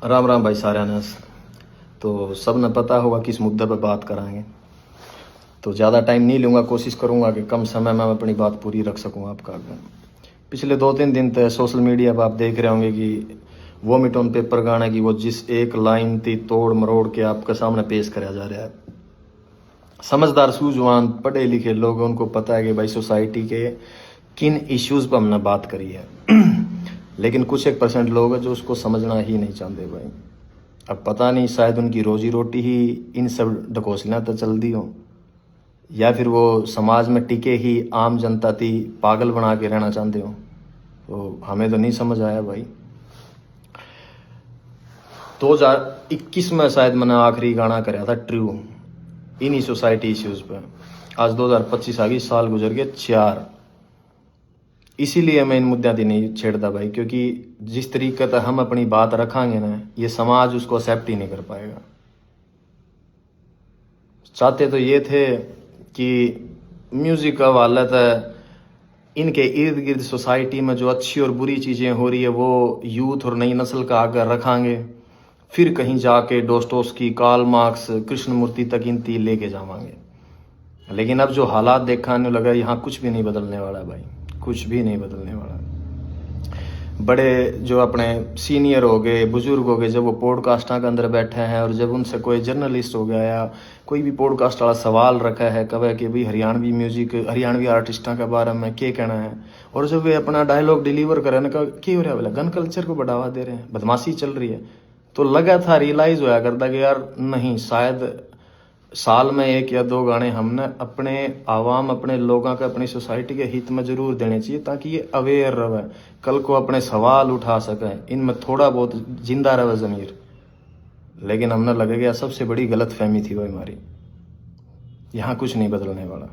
राम राम भाई सारे ने। तो सब ने पता होगा किस मुद्दे पर बात कराएंगे, तो ज़्यादा टाइम नहीं लूँगा। कोशिश करूँगा कि कम समय में मैं अपनी बात पूरी रख सकूँ आपका। पिछले 2-3 दिन तक सोशल मीडिया पर आप देख रहे होंगे कि वोमिट ऑन पेपर गाने की वो जिस एक लाइन थी तोड़ मरोड़ के आपके सामने पेश कराया जा रहा है। समझदार सूझवान पढ़े लिखे लोग, उनको पता है कि भाई सोसाइटी के किन इश्यूज़ पर हमने बात करी है लेकिन कुछ 1% लोग हैं जो उसको समझना ही नहीं चाहते भाई। अब पता नहीं, शायद उनकी रोजी रोटी ही इन सब ढकोसलियाँ तो चल दी हो, या फिर वो समाज में टिके ही आम जनता थी पागल बना के रहना चाहते हो। तो हमें तो नहीं समझ आया भाई। 2021 में शायद मैंने आखिरी गाना कराया था ट्रू इन्हीं सोसाइटी इश्यूज़ पे। आज 2025 आ गई, साल गुजर गए 4। इसीलिए मैं इन मुद्दों की नहीं छेड़ता भाई, क्योंकि जिस तरीके से हम अपनी बात रखांगे ना, ये समाज उसको एक्सेप्ट ही नहीं कर पाएगा। चाहते तो ये थे कि म्यूज़िक का वाला था इनके इर्द गिर्द सोसाइटी में जो अच्छी और बुरी चीज़ें हो रही है वो यूथ और नई नस्ल का आगे रखांगे, फिर कहीं जाके डोस्टोव्स्की, कार्ल मार्क्स, कृष्णमूर्ति तक इनती लेके जावांगे। लेकिन अब जो हालात देखाने लगा, यहाँ कुछ भी नहीं बदलने वाला भाई, कुछ भी नहीं बदलने वाला। बड़े जो अपने सीनियर हो गए, बुजुर्ग हो गए, जब वो पॉडकास्टा के अंदर बैठे हैं और जब उनसे कोई जर्नलिस्ट हो गया या कोई भी पॉडकास्ट वाला सवाल रखा है कवे कि भाई हरियाणवी म्यूजिक, हरियाणवी आर्टिस्टों के बारे में क्या कहना है, और जब वे अपना डायलॉग डिलीवर करें ना, क्या हो रहा है बोला, गन कल्चर को बढ़ावा दे रहे हैं, बदमाशी चल रही है, तो लगा था रियलाइज होया करता कि यार नहीं, शायद साल में 1 या 2 गाने हमने अपने आवाम, अपने लोगों के, अपनी सोसाइटी के हित में जरूर देने चाहिए, ताकि ये अवेयर रहे, कल को अपने सवाल उठा सके, इनमें थोड़ा बहुत जिंदा रहे ज़मीर। लेकिन हमने लगे गया सबसे बड़ी गलत फहमी थी वो हमारी। यहाँ कुछ नहीं बदलने वाला।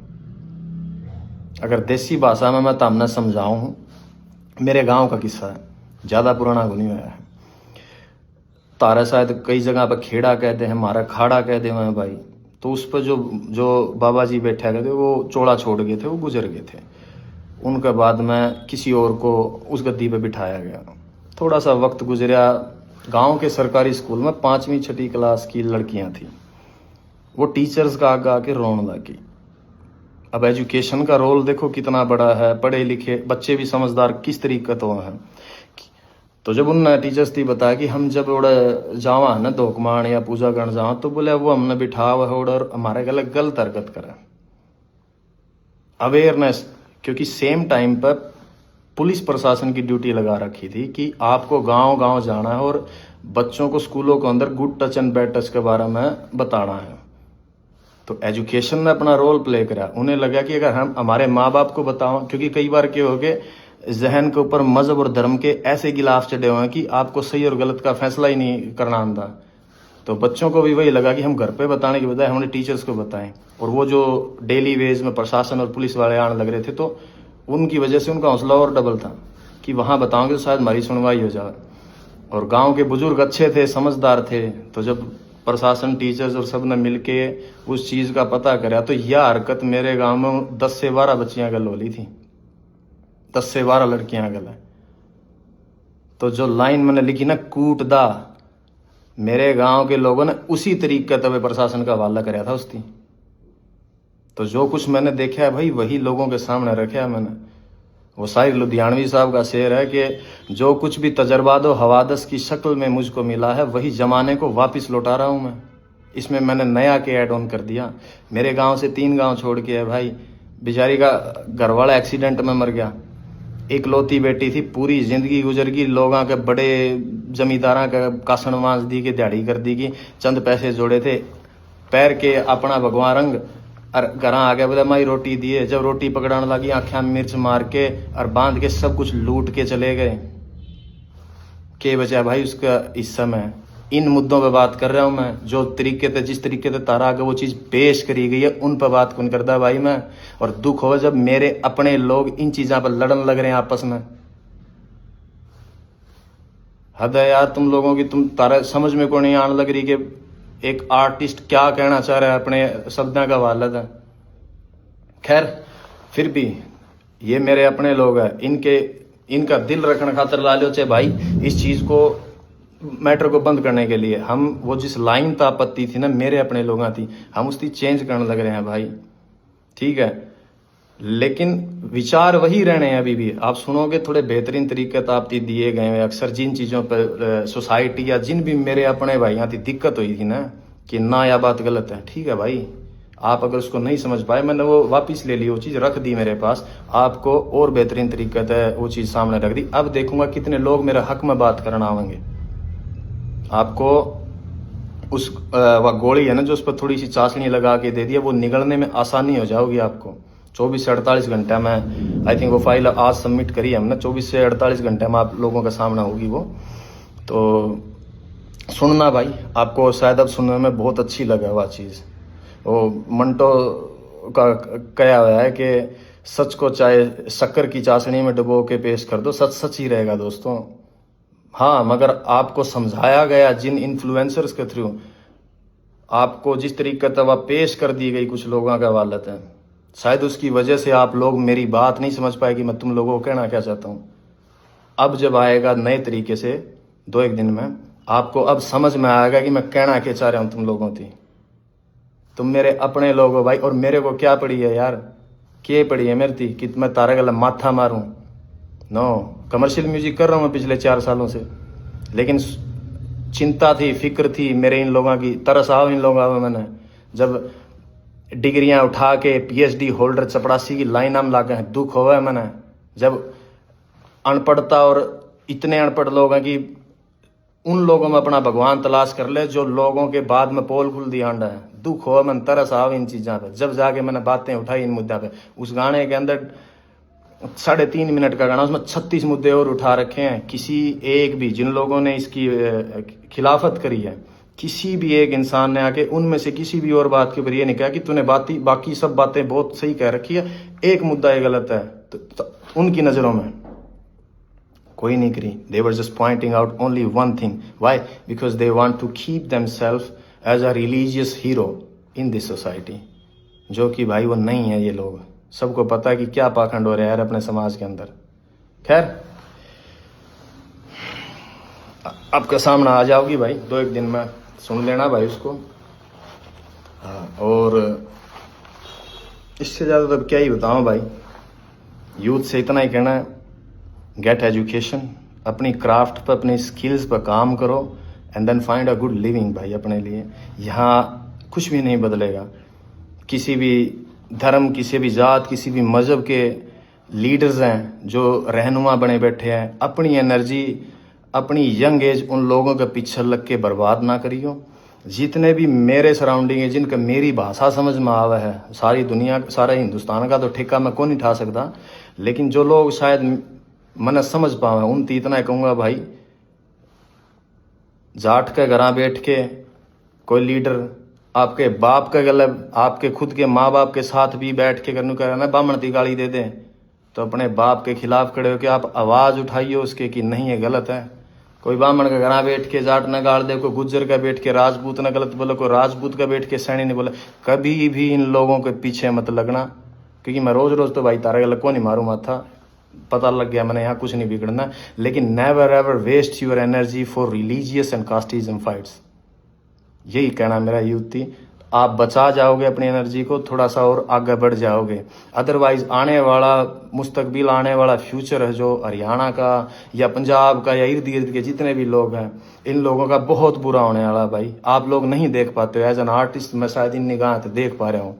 अगर देसी भाषा में मैं तो हमने समझाऊँ, मेरे गाँव का किस्सा है, ज़्यादा पुराना नहीं हुआ है। तारा शायद कई जगह पर खेड़ा कहते हैं, हमारा खाड़ा कहते हैं भाई। तो उस पर जो बाबा जी बैठे गए थे वो चोला छोड़ गए थे, वो गुजर गए थे। उनके बाद में किसी और को उस गद्दी पे बिठाया गया। थोड़ा सा वक्त गुजरा, गांव के सरकारी स्कूल में 5वीं 6ठी क्लास की लड़कियां थी, वो टीचर्स का आगे आके रोने लगी। अब एजुकेशन का रोल देखो कितना बड़ा है, पढ़े लिखे बच्चे भी समझदार किस तरीके तो हैं। तो जब उन टीचर्स थी बताया कि हम जब उड़े जावा है ना धोकमान या पूजा करने जावा, तो बोले वो हमने बिठा हुआ है और हमारे गले गलत हरकत करे। अवेयरनेस, क्योंकि सेम टाइम पर पुलिस प्रशासन की ड्यूटी लगा रखी थी कि आपको गांव गांव जाना है और बच्चों को स्कूलों के अंदर good touch and bad touch के बारे में बताना है। तो एजुकेशन ने अपना रोल प्ले करा। उन्हें लगा कि अगर हम हमारे माँ बाप को बताओ, क्योंकि कई बार क्या हो गए, जहन के ऊपर मजहब और धर्म के ऐसे गिलाफ चढ़े हुए हैं कि आपको सही और गलत का फैसला ही नहीं करना आता। तो बच्चों को भी वही लगा कि हम घर पे बताने के बजाय हमने टीचर्स को बताएं। और वो जो डेली वेज में प्रशासन और पुलिस वाले आने लग रहे थे, तो उनकी वजह से उनका हौसला और डबल था कि वहाँ बताओगे तो शायद हमारी सुनवाई हो जाए। और गाँव के बुजुर्ग अच्छे थे, समझदार थे, तो जब प्रशासन, टीचर्स और सब ने मिलके उस चीज़ का पता करा, तो यह हरकत मेरे गाँव में 10 से 12 बच्चियाँ गल होली थी, 10 से 12 लड़कियां गल है। तो जो लाइन मैंने लिखी ना, कूट दा, मेरे गांव के लोगों ने उसी तरीके तब प्रशासन का हवाला कराया था उसकी। तो जो कुछ मैंने देखा है भाई, वही लोगों के सामने रखा है मैंने। वो शायर लुधियानवी साहब का शेर है कि जो कुछ भी तजर्बा दो हवादस की शक्ल में मुझको मिला है, वही जमाने को वापस लौटा रहा हूँ मैं। इसमें मैंने नया के ऐड ऑन कर दिया। मेरे गाँव से 3 गाँव छोड़ के है भाई, बेचारी का घरवाला एक्सीडेंट में मर गया, इकलौती बेटी थी, पूरी जिंदगी गुजर गई, लोगों के बड़े जमींदारा का कासन मांस दी के, दिहाड़ी कर दी की, चंद पैसे जोड़े थे, पैर के अपना भगवान रंग और घर आ गया, बोले माई रोटी दिए। जब रोटी पकड़ाने लगी, आँखें में मिर्च मार के और बांध के सब कुछ लूट के चले गए। के बचा भाई उसका हिस्सा में। इन मुद्दों पे बात कर रहा हूँ मैं, जो तरीके से, जिस तरीके से तारा आगे वो चीज़ पेश करी गई है, उन पर बात कौन करता भाई मैं। और दुख हो जब मेरे अपने लोग इन चीज़ों पर लड़न लग रहे हैं आपस में। हद है यार तुम लोगों की, तुम तारा समझ में को नहीं आने लग रही कि एक आर्टिस्ट क्या कहना चाह रहा है, अपने शब्दों का वालद है। खैर, फिर भी ये मेरे अपने लोग हैं, इनका दिल रखने खातर ला लो चाहे भाई, इस चीज़ को मैटर को बंद करने के लिए हम वो जिस लाइन आपत्ति थी ना मेरे अपने लोगों थी, हम उसकी चेंज करने लग रहे हैं भाई, ठीक है। लेकिन विचार वही रहने हैं अभी भी। आप सुनोगे थोड़े बेहतरीन तरीके तो आप दिए गए हैं। अक्सर जिन चीज़ों पर सोसाइटी या जिन भी मेरे अपने भाइयों की दिक्कत हुई थी ना कि ना यह बात गलत है, ठीक है भाई, आप अगर उसको नहीं समझ पाए, मैंने वो वापस ले ली, वो चीज़ रख दी मेरे पास, आपको और बेहतरीन तरीके से वो चीज़ सामने रख दी। अब देखूंगा कितने लोग मेरे हक में बात करना आवेंगे। आपको उस वह गोली है ना जो उस पर थोड़ी सी चाशनी लगा के दे दिया, वो निगलने में आसानी हो जाओगी आपको। 24 से 48 घंटे में, आई थिंक वो फाइल आज सबमिट करी है हमने, 24 से 48 घंटे में आप लोगों के सामने होगी वो। तो सुनना भाई, आपको शायद अब सुनने में बहुत अच्छी लगे वह चीज़। वो मंटो का कहा हुआ है कि सच को चाहे शक्कर की चाशनी में डुबो के पेश कर दो, सच सच ही रहेगा दोस्तों। हाँ, मगर आपको समझाया गया जिन इन्फ्लुएंसर्स के थ्रू, आपको जिस तरीके से वह पेश कर दी गई कुछ लोगों का वालत है, शायद उसकी वजह से आप लोग मेरी बात नहीं समझ पाए कि मैं तुम लोगों को कहना क्या चाहता हूँ। अब जब आएगा नए तरीके से 2-1 दिन में, आपको अब समझ में आएगा कि मैं कहना क्या चाह रहा हूँ तुम लोगों की। तुम मेरे अपने लोग हो भाई, और मेरे को क्या पड़ी है यार, क्या पड़ी है मेरी थी कि मैं तारा गला माथा मारूं? नो, कमर्शियल म्यूजिक कर रहा हूँ मैं पिछले 4 सालों से, लेकिन चिंता थी, फिक्र थी मेरे इन लोगों की, तरस आओ इन लोगों में। मैंने जब डिग्रियां उठा के PhD होल्डर चपड़ासी की लाइन में लागे हैं, दुख होगा है मैंने। जब अनपढ़ता, और इतने अनपढ़ लोग हैं कि उन लोगों में अपना भगवान तलाश कर ले जो लोगों के बाद में पोल खुल दिया अंडा है, दुख हो, मन तरस आओ इन चीज़ों पे। जब जाके मैंने बातें उठाई इन मुद्दा पे, उस गाने के अंदर 3.5 मिनट का गाना, उसमें 36 मुद्दे और उठा रखे हैं। किसी एक भी, जिन लोगों ने इसकी खिलाफत करी है, किसी भी एक इंसान ने आके उनमें से किसी भी और बात के ऊपर ये नहीं कहा कि तूने बाकी सब बातें बहुत सही कह रखी है, एक मुद्दा ये गलत है, तो उनकी नज़रों में कोई नहीं करी। They were just pointing out only one thing. Why? Because they want to keep themselves as a religious hero in this society. जो कि भाई वो नहीं है ये लोग। सबको पता है कि क्या पाखंड हो रहा है यार अपने समाज के अंदर। खैर, आपका सामने आ जाओगी भाई 2-1 दिन में, सुन लेना भाई उसको। और इससे ज़्यादा तो क्या ही बताऊँ भाई, यूथ से इतना ही कहना है, गेट एजुकेशन, अपनी क्राफ्ट पर, अपनी स्किल्स पर काम करो, and then find a good living भाई अपने लिए। यहाँ कुछ भी नहीं बदलेगा। किसी भी धर्म, किसी भी जात, किसी भी मज़हब के लीडर्स हैं जो रहनुमा बने बैठे हैं, अपनी एनर्जी, अपनी यंग एज उन लोगों के पीछे लग के बर्बाद ना करियो। जितने भी मेरे सराउंडिंग है, जिनका मेरी भाषा समझ में आवा है, सारी दुनिया, सारा हिंदुस्तान का तो ठेका मैं कौन नहीं उठा सकता, लेकिन जो लोग शायद मन समझ पावे, उन इतना कहूँगा भाई, जाट के घर बैठ के कोई लीडर आपके बाप के गले, आपके खुद के माँ बाप के साथ भी बैठ के करने का ना बामण की गाली दे दें, तो अपने बाप के खिलाफ खड़े हो के आप आवाज़ उठाइए उसके कि नहीं ये गलत है। कोई ब्राह्मण का घर बैठ के जाट न गाड़ दे, कोई गुज्जर का बैठ के राजपूत न गलत बोले, कोई राजपूत का बैठ के सैनी ने बोले। कभी भी इन लोगों के पीछे मत लगना, क्योंकि मैं रोज़ रोज़ तो भाई तारे गलत को नहीं मारूँ माथा, पता लग गया मैंने यहाँ कुछ नहीं बिगड़ना। लेकिन never ever waste your energy for religious and casteism fights. यही कहना मेरा यूथ थी। आप बचा जाओगे अपनी एनर्जी को, थोड़ा सा और आगे बढ़ जाओगे। अदरवाइज आने वाला मुस्तकबिल, आने वाला फ्यूचर है जो हरियाणा का या पंजाब का या इर्द गिर्द के जितने भी लोग हैं, इन लोगों का बहुत बुरा होने वाला भाई। आप लोग नहीं देख पाते हो, एज एन आर्टिस्ट मैं शायद इन निगाह से देख पा रहा हूँ,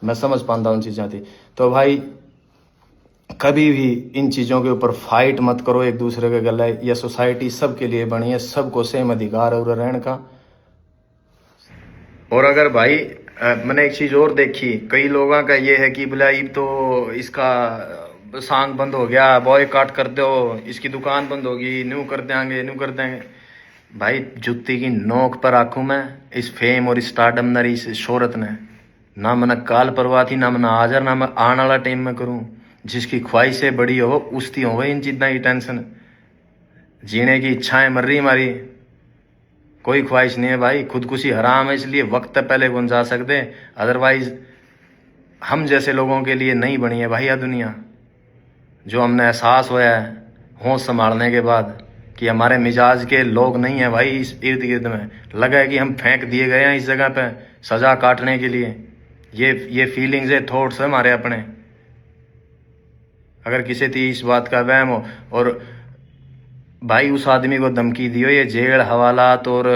मैं समझ पाता हूँ चीज़ें थी। तो भाई कभी भी इन चीज़ों के ऊपर फाइट मत करो एक दूसरे के गले। यह सोसाइटी सबके लिए बनी है, सबको सेम अधिकार है रहने का। और अगर भाई मैंने एक चीज़ और देखी, कई लोगों का ये है कि भलाई तो इसका सांग बंद हो गया, बॉयकॉट कर दो, इसकी दुकान बंद होगी, न्यू कर देंगे, न्यू कर देंगे। भाई जुत्ती की नोक पर आंखों में इस फेम और इस स्टारडम ने, इस शोहरत ने, ना मैंने काल परवाह थी, ना मैंने हाजर, ना मैं आने वाला टाइम में करूँ। जिसकी ख्वाहिशें बड़ी हो उसकी हो इन चीज़ों की टेंशन, जीने की इच्छाएं मर रही हमारी, कोई ख्वाहिश नहीं है भाई। खुदकुशी हराम है, इसलिए वक्त पहले कौन जा सकते, अदरवाइज हम जैसे लोगों के लिए नहीं बनी है भाई यह दुनिया। जो हमने एहसास होया है होश संभालने के बाद कि हमारे मिजाज के लोग नहीं है भाई इस इर्द गिर्द में, लगा है कि हम फेंक दिए गए हैं इस जगह पे सजा काटने के लिए। ये फीलिंग्स है, थॉट्स है हमारे अपने। अगर किसी थी इस बात का वहम हो, और भाई उस आदमी को धमकी दियो ये जेल हवालात और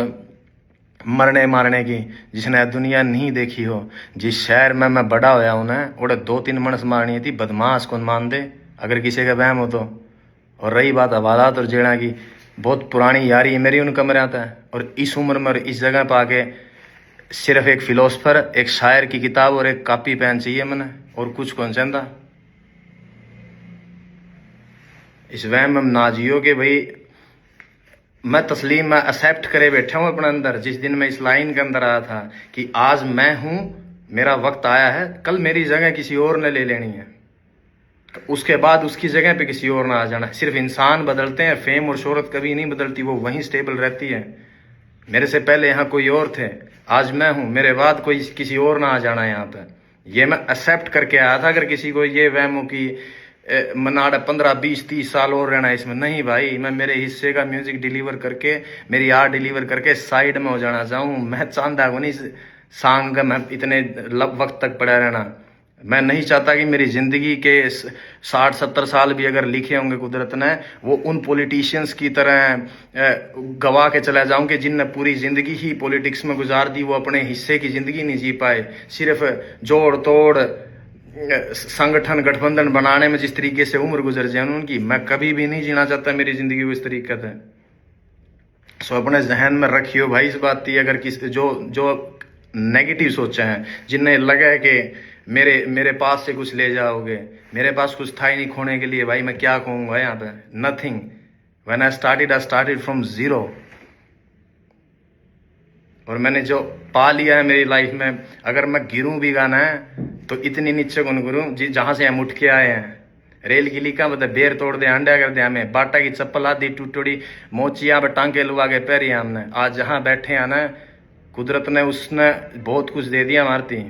मरने मारने की, जिसने दुनिया नहीं देखी हो। जिस शहर में मैं बड़ा होया हूं ना, उड़े 2-3 मणस मारनी थी, बदमाश कौन मान दे अगर किसी का वहम हो तो। और रही बात हवालात और जेड़ा की, बहुत पुरानी यारी है मेरी उन कमरे आता है। और इस उम्र में और इस जगह पर आके सिर्फ एक फिलोसफर, एक शायर की किताब और एक कॉपी पेन चाहिए मैंने, और कुछ कौन चाहता। इस वहम में ना जियो कि भाई मैं तस्लीम, मैं एक्सेप्ट करे बैठा हूं अपने अंदर। जिस दिन मैं इस लाइन के अंदर आया था कि आज मैं हूं, मेरा वक्त आया है, कल मेरी जगह किसी और ने ले लेनी है, तो उसके बाद उसकी जगह पे किसी और ना आ जाना। सिर्फ इंसान बदलते हैं, फेम और शोहरत कभी नहीं बदलती, वो वहीं स्टेबल रहती है। मेरे से पहले यहाँ कोई और थे, आज मैं हूं, मेरे बाद कोई किसी और ना आ जाना यहाँ पे। ये मैं एक्सेप्ट करके आया था। अगर किसी को ये वहम हो कि मनाड़ा 15-20-30 साल और रहना है इसमें, नहीं भाई, मैं मेरे हिस्से का म्यूजिक डिलीवर करके, मेरी आर्ट डिलीवर करके साइड में हो जाना चाहूँ। मैं चाहता हूँ नहीं सांग का मैं इतने वक्त तक पड़ा रहना। मैं नहीं चाहता कि मेरी जिंदगी के 60-70 साल भी अगर लिखे होंगे कुदरत ने, वो उन पॉलिटिशियंस की तरह गवा के चला जाऊं कि जिनने पूरी जिंदगी ही पॉलिटिक्स में गुजार दी, वो अपने हिस्से की जिंदगी नहीं जी पाए। सिर्फ जोड़ तोड़ संगठन गठबंधन बनाने में जिस तरीके से उम्र गुजर जाए उनकी, मैं कभी भी नहीं जीना चाहता मेरी जिंदगी को इस तरीके से। सो अपने जहन में रखियो भाई इस बात की। अगर किस जो नेगेटिव सोचे हैं, जिन्हें लगा है कि मेरे पास से कुछ ले जाओगे, मेरे पास कुछ था ही नहीं खोने के लिए, भाई मैं क्या कहूंगा यहाँ पे, nothing. When I started from zero. और मैंने जो पा लिया है मेरी लाइफ में, अगर मैं गिरूं भी गाना है तो इतनी नीचे कौन गिरूं जहां से हम उठ के आए हैं। रेल की लीका मतलब बेर तोड़ दे, अंडा कर दे हमें, बाटा की चप्पल आदि टूटोड़ी मोचिया पे टांके लुआ के पैरी हमने। आज जहां बैठे हैं ना, कुदरत ने उसने बहुत कुछ दे दिया मारती,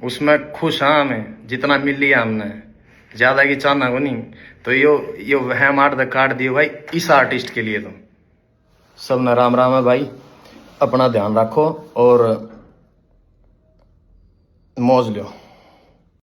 उसमें खुश हाँ हमें जितना मिल लिया हमने, ज्यादा की चाहना को नहीं। तो यो वहम आर्ट द काट दियो भाई इस आर्टिस्ट के लिए। तो सब न राम राम है भाई, अपना ध्यान रखो और मौज लो।